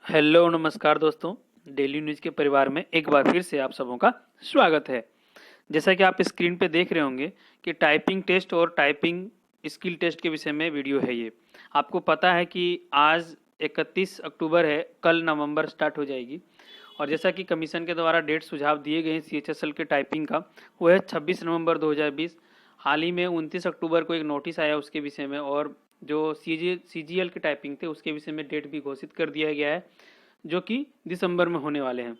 Hello नमस्कार दोस्तों। Daily news के परिवार में एक बार फिर से आप सबों का स्वागत है। जैसा कि आप स्क्रीन पे देख रहे होंगे कि टाइपिंग टेस्ट और टाइपिंग स्किल टेस्ट के विषय में वीडियो है ये। आपको पता है कि आज 31 अक्टूबर है, कल नवंबर स्टार्ट हो जाएगी। और जैसा कि कमीशन के द्वारा डेट सुझाव दिए गए हैं CHSL के टाइपिंग का, वो है 26 नवंबर 2020। हाल ही में 29 अक्टूबर को एक नोटिस आया उसके विषय में, और जो CGL के टाइपिंग थे उसके विषय में डेट भी घोषित कर दिया गया है, जो कि दिसंबर में होने वाले हैं।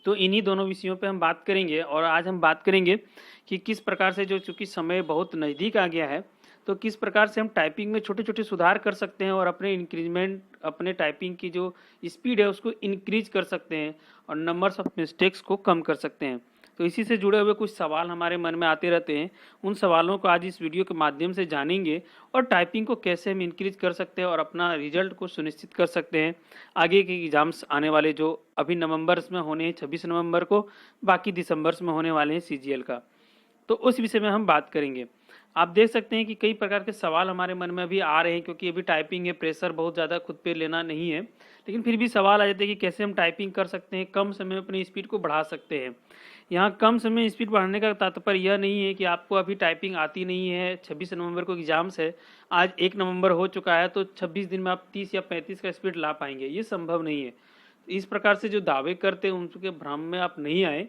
तो इन्हीं दोनों विषयों पे हम बात करेंगे। और आज हम बात करेंगे कि किस प्रकार से, जो चूंकि समय बहुत नज़दीक आ गया है, तो किस प्रकार से हम टाइपिंग में छोटे छोटे सुधार कर सकते हैं और अपने इंक्रीजमेंट, अपने टाइपिंग की जो स्पीड है उसको इंक्रीज कर सकते हैं और नंबर्स ऑफ मिस्टेक्स को कम कर सकते हैं। तो इसी से जुड़े हुए कुछ सवाल हमारे मन में आते रहते हैं। उन सवालों को आज इस वीडियो के माध्यम से जानेंगे और टाइपिंग को कैसे हम इंक्रीज कर सकते हैं और अपना रिजल्ट को सुनिश्चित कर सकते हैं आगे के एग्जाम्स आने वाले, जो अभी नवंबर्स में होने हैं 26 नवंबर को, बाकी दिसंबर्स में होने वाले हैं CGL का। तो उस विषय में हम बात करेंगे। आप देख सकते हैं कि कई प्रकार के सवाल हमारे मन में अभी आ रहे हैं, क्योंकि अभी टाइपिंग है, प्रेशर बहुत ज़्यादा खुद पे लेना नहीं है, लेकिन फिर भी सवाल आ जाते हैं कि कैसे हम टाइपिंग कर सकते हैं, कम समय में अपनी स्पीड को बढ़ा सकते हैं। यहाँ कम समय में स्पीड बढ़ाने का तात्पर्य यह नहीं है कि आपको अभी टाइपिंग आती नहीं है, 26 नवंबर को एग्जाम्स है, आज 1 नवंबर हो चुका है, तो 26 दिन में आप 30 या 35 का स्पीड ला पाएंगे, ये संभव नहीं है। इस प्रकार से जो दावे करते हैं उनके भ्रम में आप नहीं आए।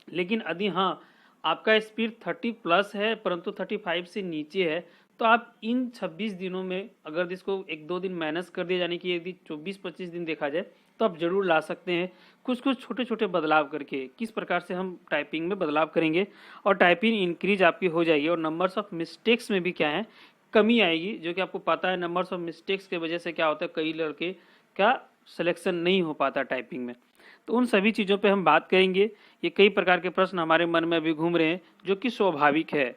लेकिन यदि हाँ, आपका स्पीड 30+ है परंतु 35 से नीचे है, तो आप इन 26 दिनों में अगर इसको 1-2 दिन माइनस कर दिए, यानी कि यदि 24-25 दिन देखा जाए, तो आप जरूर ला सकते हैं कुछ कुछ छोटे छोटे बदलाव करके। किस प्रकार से हम टाइपिंग में बदलाव करेंगे और टाइपिंग इंक्रीज आपकी हो जाएगी, और नंबर्स ऑफ मिस्टेक्स में भी क्या है, कमी आएगी। जो कि आपको पता है, नंबर्स ऑफ मिस्टेक्स की वजह से क्या होता है, कई लड़के का सिलेक्शन नहीं हो पाता टाइपिंग में। तो उन सभी चीज़ों पे हम बात करेंगे। ये कई प्रकार के प्रश्न हमारे मन में अभी घूम रहे हैं, जो कि स्वाभाविक है।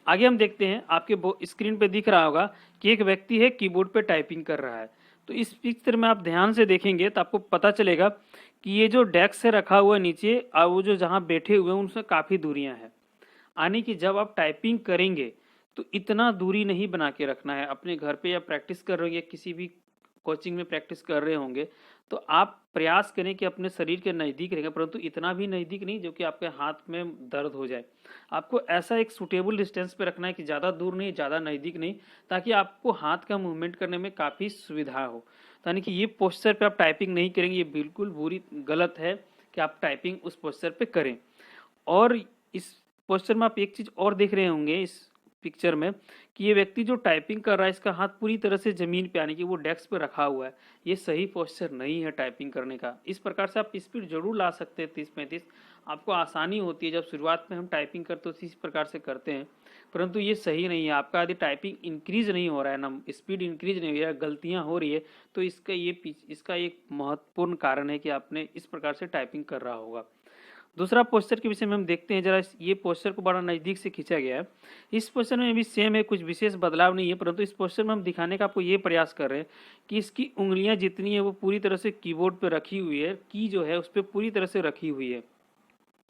आगे हम देखते हैं, आपके स्क्रीन पे दिख रहा होगा कि एक व्यक्ति है, कीबोर्ड पे टाइपिंग कर रहा है। तो इस पिक्चर में आप ध्यान से देखेंगे तो आपको पता चलेगा कि ये जो डेस्क से रखा हुआ नीचे, और वो जो जहाँ बैठे हुए हैं उनसे काफ़ी दूरियाँ हैं। यानी कि जब आप टाइपिंग करेंगे तो इतना दूरी नहीं बना के रखना है। अपने घर पे या प्रैक्टिस कर रहे होंगे, किसी भी कोचिंग में प्रैक्टिस कर रहे होंगे, तो आप प्रयास करें कि अपने शरीर के नज़दीक रहेंगे, परंतु इतना भी नज़दीक नहीं जो कि आपके हाथ में दर्द हो जाए। आपको ऐसा एक सूटेबल डिस्टेंस पे रखना है कि ज़्यादा दूर नहीं, ज़्यादा नज़दीक नहीं, ताकि आपको हाथ का मूवमेंट करने में काफ़ी सुविधा हो। यानी कि ये पोस्चर पे आप टाइपिंग नहीं करेंगे, ये बिल्कुल बुरी गलत है कि आप टाइपिंग उस पोस्चर पे करें। और इस पोस्चर में आप एक चीज और देख रहे होंगे इस पिक्चर में, कि ये व्यक्ति जो टाइपिंग कर रहा है, इसका हाथ पूरी तरह से जमीन पे, यानी कि वो डेस्क पे रखा हुआ है। ये सही पोस्चर नहीं है टाइपिंग करने का। इस प्रकार से आप स्पीड जरूर ला सकते हैं 30-35, आपको आसानी होती है। जब शुरुआत में हम टाइपिंग करते तो इस प्रकार से करते हैं, परंतु ये सही नहीं है। आपका यदि टाइपिंग इंक्रीज नहीं हो रहा है ना, स्पीड इंक्रीज नहीं हो रहा है, गलतियां हो रही है, तो इसका एक महत्वपूर्ण कारण है कि आपने इस प्रकार से टाइपिंग कर रहा होगा। दूसरा पोस्चर के विषय में हम देखते हैं जरा। ये पोस्चर को बड़ा नज़दीक से खींचा गया है। इस पोस्चर में भी सेम है, कुछ विशेष बदलाव नहीं है, परंतु इस पोस्चर में हम दिखाने का आपको ये प्रयास कर रहे हैं कि इसकी उंगलियां जितनी है वो पूरी तरह से कीबोर्ड पे रखी हुई है, की जो है उस पर पूरी तरह से रखी हुई है।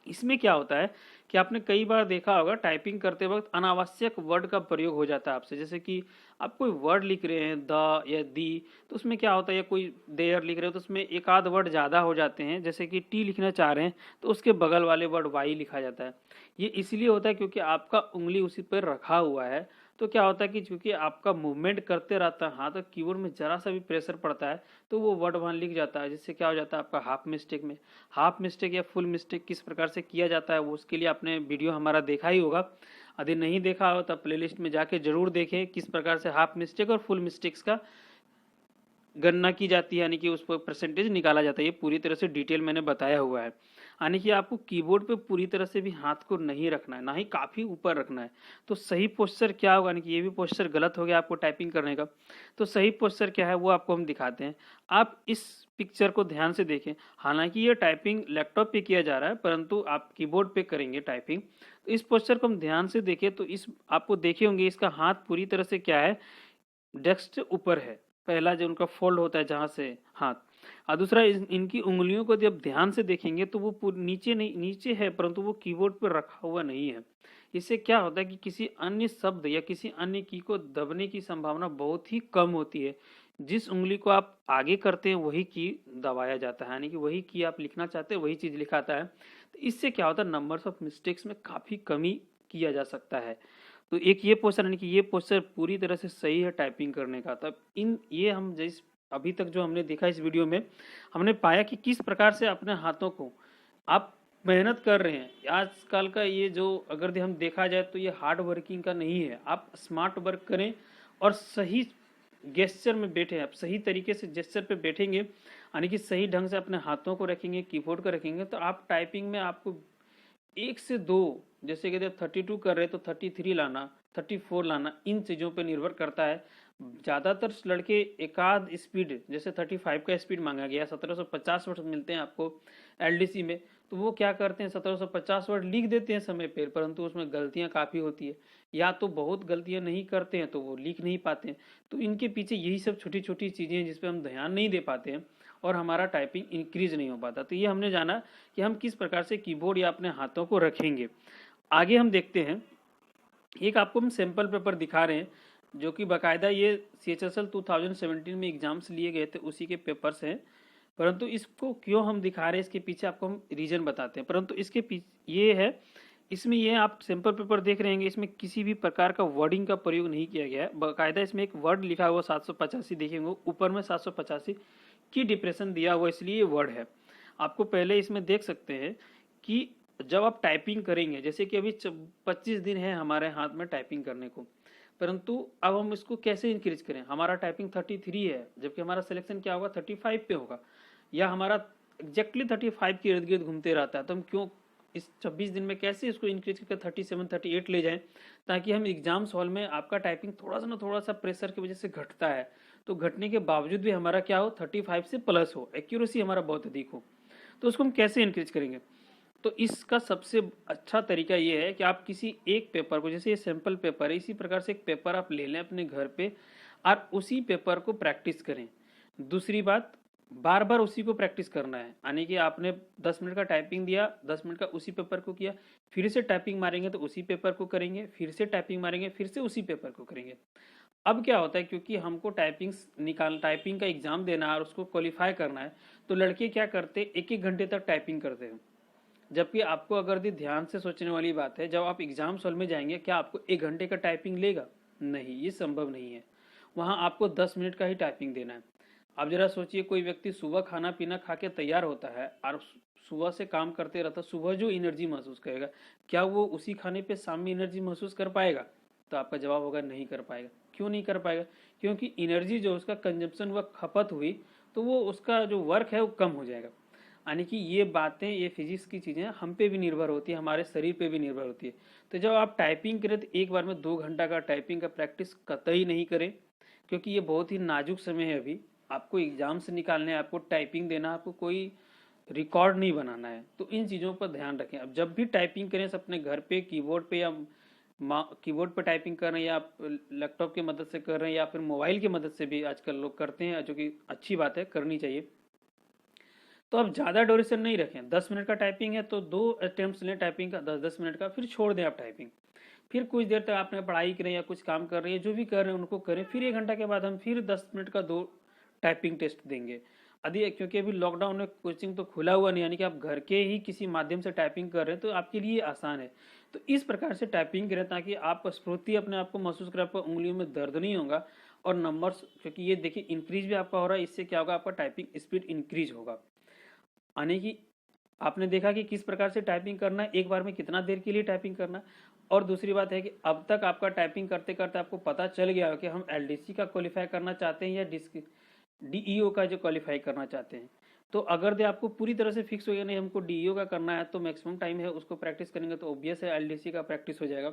इसमें क्या होता है कि आपने कई बार देखा होगा, टाइपिंग करते वक्त अनावश्यक वर्ड का प्रयोग हो जाता है आपसे। जैसे कि आप कोई वर्ड लिख रहे हैं, द या दी, तो उसमें क्या होता है, या कोई देयर लिख रहे हो तो उसमें एक आध वर्ड ज़्यादा हो जाते हैं। जैसे कि टी लिखना चाह रहे हैं तो उसके बगल वाले वर्ड वाई लिखा जाता है। ये इसलिए होता है क्योंकि आपका उंगली उसी पर रखा हुआ है। तो क्या होता है कि चूंकि आपका मूवमेंट करते रहता है हाथ, तो कीबोर्ड में जरा सा भी प्रेशर पड़ता है तो वो वर्ड वहाँ लिख जाता है, जिससे क्या हो जाता है आपका हाफ मिस्टेक या फुल मिस्टेक किस प्रकार से किया जाता है, वो उसके लिए आपने वीडियो हमारा देखा ही होगा। यदि नहीं देखा हो तो प्लेलिस्ट में जाके जरूर देखें किस प्रकार से हाफ मिस्टेक और फुल मिस्टेक्स का गणना की जाती है, यानी कि उस पर परसेंटेज निकाला जाता है। ये पूरी तरह से डिटेल मैंने बताया हुआ है। यानी कि आपको कीबोर्ड पे पूरी तरह से भी हाथ को नहीं रखना है, ना ही काफ़ी ऊपर रखना है। तो सही पोस्चर क्या होगा, यानी कि ये भी पोस्चर गलत हो गया आपको टाइपिंग करने का। तो सही पोस्चर क्या है वो आपको हम दिखाते हैं। आप इस पिक्चर को ध्यान से देखें। हालांकि ये टाइपिंग लैपटॉप पे किया जा रहा है, परंतु आप कीबोर्ड पे करेंगे टाइपिंग। तो इस पोस्चर को हम ध्यान से देखें तो इस आपको देखे होंगे इसका हाथ पूरी तरह से क्या है, डेस्क से ऊपर है। पहला जो उनका फोल्ड होता है जहां से हाथ, और दूसरा इनकी उंगलियों को जब ध्यान से देखेंगे तो वो नीचे नहीं, नीचे है परंतु वो कीबोर्ड पर रखा हुआ नहीं है। इससे क्या होता है कि किसी अन्य शब्द या किसी अन्य की को दबने की संभावना बहुत ही कम होती है। जिस उंगली को आप आगे करते हैं वही की दबाया जाता है, यानी कि वही की आप लिखना चाहते हैं वही चीज लिखाता है। तो इससे क्या होता है, नंबर्स ऑफ मिस्टेक्स में काफी कमी किया जा सकता है। तो एक ये पोस्चर, यानी कि ये पोस्चर पूरी तरह से सही है टाइपिंग करने का। तब इन ये हम जिस अभी तक जो हमने देखा इस वीडियो में, हमने पाया कि किस प्रकार से अपने हाथों को आप मेहनत कर रहे हैं। आजकल का ये जो अगर हम देखा जाए तो ये हार्ड वर्किंग का नहीं है। आप स्मार्ट वर्क करें और सही गेस्चर में बैठे, आप सही तरीके से जेस्चर पे बैठेंगे, यानी कि सही ढंग से अपने हाथों को रखेंगे, कीबोर्ड को रखेंगे, तो आप टाइपिंग में आपको 1 से 2, जैसे कि 32 कर रहे तो 33 लाना, 34 लाना, इन चीज़ों पे निर्भर करता है। ज़्यादातर लड़के एकाध स्पीड, जैसे 35 का स्पीड मांगा गया, 1750 वर्ड मिलते हैं आपको एलडीसी में, तो वो क्या करते हैं 1750 वर्ड लिख देते हैं समय पर, परंतु उसमें गलतियां काफ़ी होती है, या तो बहुत गलतियां नहीं करते हैं तो वो लिख नहीं पाते हैं। तो इनके पीछे यही सब छोटी छोटी चीज़ें हैं जिसपे हम ध्यान नहीं दे पाते हैं और हमारा टाइपिंग इंक्रीज नहीं हो पाता। तो ये हमने जाना कि हम किस प्रकार से कीबोर्ड या अपने हाथों को रखेंगे। आगे हम देखते हैं, एक आपको हम सैंपल पेपर दिखा रहे हैं जो कि बाकायदा ये CHSL 2017 में एग्जाम्स लिए गए थे उसी के पेपर्स हैं। परंतु इसको क्यों हम दिखा रहे हैं, इसके पीछे आपको हम रीजन बताते हैं। परंतु इसके पीछे ये है, इसमें ये आप सैंपल पेपर देख रहे हैं, इसमें किसी भी प्रकार का वर्डिंग का प्रयोग नहीं किया गया है। बाकायदा इसमें एक वर्ड लिखा हुआ 785 देखेंगे ऊपर में, 785 की डिप्रेशन दिया हुआ, इसलिए ये वर्ड है। आपको पहले इसमें देख सकते हैं कि जब आप टाइपिंग करेंगे, जैसे कि अभी 25 दिन है हमारे हाथ में टाइपिंग करने को, परंतु अब हम इसको कैसे इंक्रीज करें। हमारा टाइपिंग 33 है, जबकि हमारा सिलेक्शन क्या होगा 35 पे होगा, या हमारा एग्जैक्टली 35 के इर्द गिर्द घूमते रहता है। तो हम क्यों इस 26 दिन में कैसे इसको इंक्रीज करके 37 38 ले जाएं, ताकि हम एग्जाम्स हॉल में आपका टाइपिंग थोड़ा सा प्रेशर की वजह से घटता है, तो घटने के बावजूद भी हमारा क्या हो 35 से प्लस हो, एक्यूरेसी हमारा बहुत अधिक हो। तो उसको हम कैसे इंक्रीज करेंगे, तो इसका सबसे अच्छा तरीका ये है कि आप किसी एक पेपर को, जैसे ये सैंपल पेपर है, इसी प्रकार से एक पेपर आप ले लें अपने घर पे और उसी पेपर को प्रैक्टिस करें। दूसरी बात, बार बार उसी को प्रैक्टिस करना है, यानी कि आपने 10 मिनट का टाइपिंग दिया, 10 मिनट का उसी पेपर को किया, फिर से टाइपिंग मारेंगे तो उसी पेपर को करेंगे, फिर से टाइपिंग मारेंगे, फिर से उसी पेपर को करेंगे। अब क्या होता है, क्योंकि हमको टाइपिंग का एग्जाम देना है और उसको क्वालिफाई करना है, तो लड़के क्या करते हैं 1-1 घंटे तक टाइपिंग करते हैं। जबकि आपको अगर ध्यान से सोचने वाली बात है, जब आप एग्जाम हॉल में जाएंगे क्या आपको 1 घंटे का टाइपिंग लेगा? नहीं, ये संभव नहीं है। वहां आपको 10 मिनट का ही टाइपिंग देना है। आप जरा सोचिए, कोई व्यक्ति सुबह खाना पीना खा के तैयार होता है और सुबह से काम करते रहता, सुबह जो एनर्जी महसूस करेगा, क्या वो उसी खाने पे शाम में एनर्जी महसूस कर पाएगा? तो आपका जवाब होगा नहीं कर पाएगा। क्यों नहीं कर पाएगा? क्योंकि एनर्जी जो उसका कंजम्पशन व खपत हुई, तो वो उसका जो वर्क है वो कम हो जाएगा। यानी कि ये बातें, ये फिजिक्स की चीज़ें हम पे भी निर्भर होती है, हमारे शरीर पे भी निर्भर होती है। तो जब आप टाइपिंग करें तो एक बार में 2 घंटा का टाइपिंग का प्रैक्टिस कतई नहीं करें, क्योंकि ये बहुत ही नाजुक समय है। अभी आपको एग्जाम से निकालने, आपको टाइपिंग देना, आपको कोई रिकॉर्ड नहीं बनाना है। तो इन चीज़ों पर ध्यान रखें। अब जब भी टाइपिंग करें अपने घर पे कीबोर्ड पे, या कीबोर्ड पे टाइपिंग कर रहे हैं, या आप लैपटॉप की मदद से कर रहे हैं, या फिर मोबाइल की मदद से भी आजकल लोग करते हैं, जो कि अच्छी बात है, करनी चाहिए। तो अब ज़्यादा ड्यूरेशन नहीं रखें। 10 मिनट का टाइपिंग है तो 2 अटेम्प्ट लें टाइपिंग का, 10-10 मिनट का, फिर छोड़ दें आप टाइपिंग। फिर कुछ देर तक आपने पढ़ाई करें या कुछ काम कर रहे हैं, जो भी कर रहे हैं उनको करें। फिर 1 घंटा के बाद हम फिर 10 मिनट का 2 टाइपिंग टेस्ट देंगे। यदि क्योंकि अभी लॉकडाउन में कोचिंग तो खुला हुआ नहीं, यानी कि आप घर के ही किसी माध्यम से टाइपिंग कर रहे हैं, तो आपके लिए आसान है। तो इस प्रकार से टाइपिंग करें ताकि आप स्फूर्ति अपने आप को महसूस करें, आपको उंगलियों में दर्द नहीं होगा, और नंबर्स, क्योंकि ये देखिए इंक्रीज भी आपका हो रहा है, इससे क्या होगा, आपका टाइपिंग स्पीड इंक्रीज होगा। यानी कि आपने देखा कि किस प्रकार से टाइपिंग करना है, एक बार में कितना देर के लिए टाइपिंग करना है। और दूसरी बात है कि अब तक आपका टाइपिंग करते करते आपको पता चल गया हो कि हम एलडीसी का क्वालिफाई करना चाहते हैं या डीईओ का जो क्वालिफाई करना चाहते हैं। तो अगर दे आपको पूरी तरह से फिक्स हो गया नहीं हमको डीईओ का करना है, तो मैक्सिमम टाइम है उसको प्रैक्टिस करेंगे तो ऑब्वियस है एलडीसी का प्रैक्टिस हो जाएगा।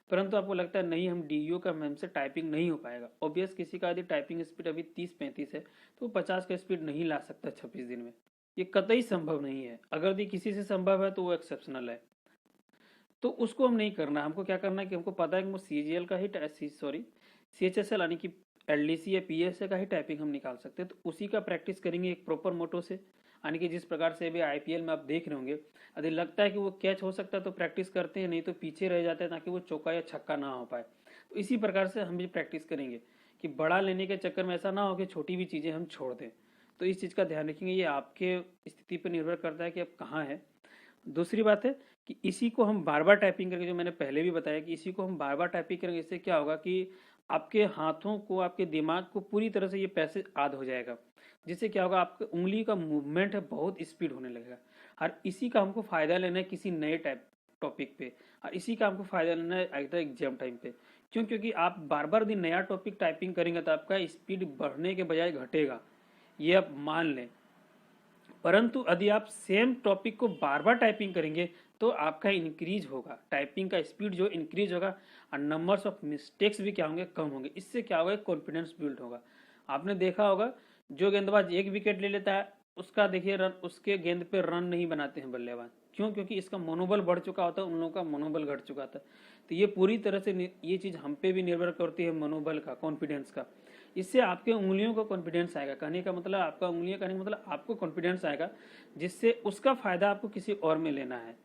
परंतु आपको लगता है नहीं हम डीईओ का हमसे टाइपिंग नहीं हो पाएगा, ऑब्वियस किसी का यदि टाइपिंग स्पीड अभी 30-35 है तो 50 का स्पीड नहीं ला सकता 26 दिन में, ये कतई संभव नहीं है। अगर ये किसी से संभव है तो वो एक्सेप्शनल है, तो उसको हम नहीं करना। हमको क्या करना है कि हमको पता है कि वो सीजीएल का ही सीएचएसएल यानी कि एलडीसी या पीएसए का ही टाइपिंग हम निकाल सकते हैं, तो उसी का प्रैक्टिस करेंगे एक प्रॉपर मोटो से। यानी कि जिस प्रकार से अभी आईपीएल में आप देख रहे होंगे, यदि लगता है कि वो कैच हो सकता है तो प्रैक्टिस करते हैं, नहीं तो पीछे रह जाते हैं ताकि वो चौका या छक्का ना हो पाए। तो इसी प्रकार से हम भी प्रैक्टिस करेंगे कि बड़ा लेने के चक्कर में ऐसा ना हो कि छोटी भी चीज़ें हम छोड़ दें। तो इस चीज़ का ध्यान रखेंगे, ये आपके स्थिति पर निर्भर करता है कि आप कहाँ हैं। दूसरी बात है कि इसी को हम बार बार टाइपिंग करके, जो मैंने पहले भी बताया कि इसी को हम बार बार टाइपिंग करेंगे, इससे क्या होगा कि आपके हाथों को, आपके दिमाग को पूरी तरह से ये पैसे आद हो जाएगा, जिससे क्या होगा, आपके उंगली का मूवमेंट है बहुत स्पीड होने लगेगा। और इसी का हमको फायदा लेना है किसी नए टॉपिक पे, और इसी का हमको फायदा लेना है एग्जाम टाइम पे। क्यों? क्योंकि आप बार बार दिन नया टॉपिक टाइपिंग करेंगे तो आपका स्पीड बढ़ने के बजाय घटेगा, ये आप मान लें। परंतु यदि आप सेम टॉपिक को बार बार टाइपिंग करेंगे तो आपका इंक्रीज होगा, टाइपिंग का स्पीड जो इंक्रीज होगा, और नंबर्स ऑफ मिस्टेक्स भी क्या होंगे, कम होंगे। इससे क्या होगा, कॉन्फिडेंस बिल्ड होगा। आपने देखा होगा जो गेंदबाज 1 विकेट ले लेता है उसका देखिए रन, उसके गेंद पे रन नहीं बनाते हैं बल्लेबाज। क्यों? क्योंकि इसका मनोबल बढ़ चुका होता है, उन लोगों का मनोबल घट चुका था। तो ये पूरी तरह से ये चीज़ हम पे भी निर्भर करती है, मनोबल का, कॉन्फिडेंस का। इससे आपके उंगलियों को कॉन्फिडेंस आएगा, कहने का मतलब आपका उंगलियां, कहने का मतलब आपको कॉन्फिडेंस आएगा, जिससे उसका फायदा आपको किसी और में लेना है।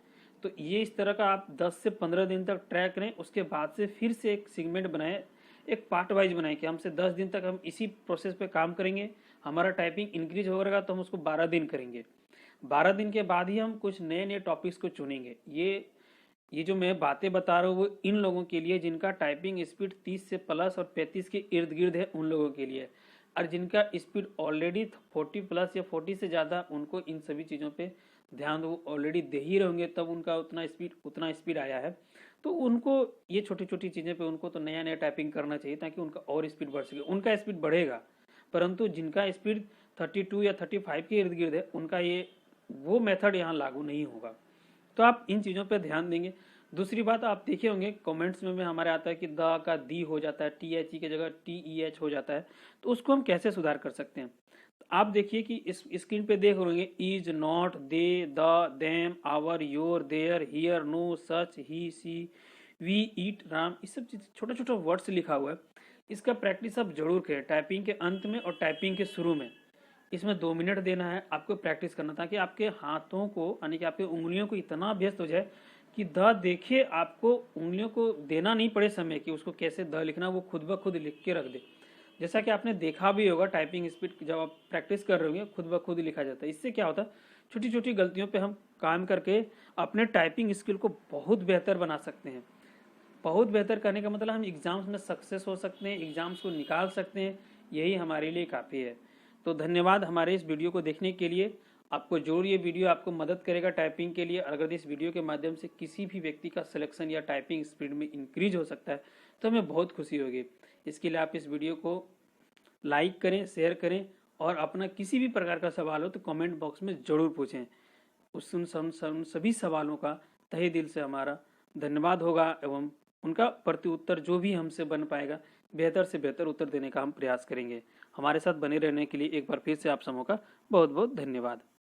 तो ये इस तरह का आप 10 से 15 दिन तक ट्रैक करें, उसके बाद से फिर से एक सेगमेंट बनाए, एक पार्ट वाइज बनाए कि हमसे 10 दिन तक हम इसी प्रोसेस पे काम करेंगे, हमारा टाइपिंग इंक्रीज होगा तो हम उसको 12 दिन करेंगे। 12 दिन के बाद ही हम कुछ नए नए टॉपिक्स को चुनेंगे। ये जो मैं बातें बता रहा हूँ वो इन लोगों के लिए जिनका टाइपिंग स्पीड 30 से प्लस और 35 के इर्द गिर्द है, उन लोगों के लिए। और जिनका स्पीड ऑलरेडी 40 प्लस या 40 से ज़्यादा, उनको इन सभी चीज़ों पे ध्यान वो ऑलरेडी दे ही रहेंगे, तब उनका उतना स्पीड आया है। तो उनको ये छोटी छोटी चीज़ें पे उनको तो नया नया टाइपिंग करना चाहिए, ताकि उनका और स्पीड बढ़ सके। उनका स्पीड बढ़ेगा, परंतु जिनका स्पीड 32 या 35 के इर्द गिर्द है, उनका ये वो मेथड यहाँ लागू नहीं होगा। तो आप इन चीज़ों पे ध्यान देंगे। दूसरी बात, आप देखे होंगे कमेंट्स में हमारे आता है कि द का दी हो जाता है, THE की जगह TEH हो जाता है। तो उसको हम कैसे सुधार कर सकते हैं? तो आप देखिए कि इस स्क्रीन पे देख रहे होंगे, is, not, they, the, them, our, your, their, here, no, such, he, see, we, eat, ram, इस सब चीज छोटा छोटा वर्ड्स लिखा हुआ है। इसका प्रैक्टिस आप जरूर करें, टाइपिंग के अंत में और टाइपिंग के शुरू में। इसमें 2 मिनट देना है आपको, प्रैक्टिस करना, ताकि आपके हाथों को, यानी कि आपके उंगलियों को इतना अभ्यस्त हो जाए कि द देखे, आपको उंगलियों को देना नहीं पड़े समय कि उसको कैसे द लिखना, वो खुद ब खुद लिख के रख दे। जैसा कि आपने देखा भी होगा, टाइपिंग स्पीड जब आप प्रैक्टिस कर रहे होंगे खुद ब खुद लिखा जाता है। इससे क्या होता है, छोटी छोटी गलतियों पे हम काम करके अपने टाइपिंग स्किल को बहुत बेहतर बना सकते हैं। बहुत बेहतर करने का मतलब हम एग्जाम्स में सक्सेस हो सकते हैं, एग्जाम्स को निकाल सकते हैं, यही हमारे लिए काफ़ी है। तो धन्यवाद हमारे इस वीडियो को देखने के लिए। आपको जरूर ये वीडियो आपको मदद करेगा टाइपिंग के लिए। अगर इस वीडियो के माध्यम से किसी भी व्यक्ति का सिलेक्शन या टाइपिंग स्पीड में इंक्रीज हो सकता है तो हमें बहुत खुशी होगी। इसके लिए आप इस वीडियो को लाइक करें, शेयर करें, और अपना किसी भी प्रकार का सवाल हो तो कमेंट बॉक्स में ज़रूर पूछें। उन सभी सवालों का तहे दिल से हमारा धन्यवाद होगा, एवं उनका प्रति उत्तर जो भी हमसे बन पाएगा बेहतर से बेहतर उत्तर देने का हम प्रयास करेंगे। हमारे साथ बने रहने के लिए एक बार फिर से आप सबों का बहुत बहुत धन्यवाद।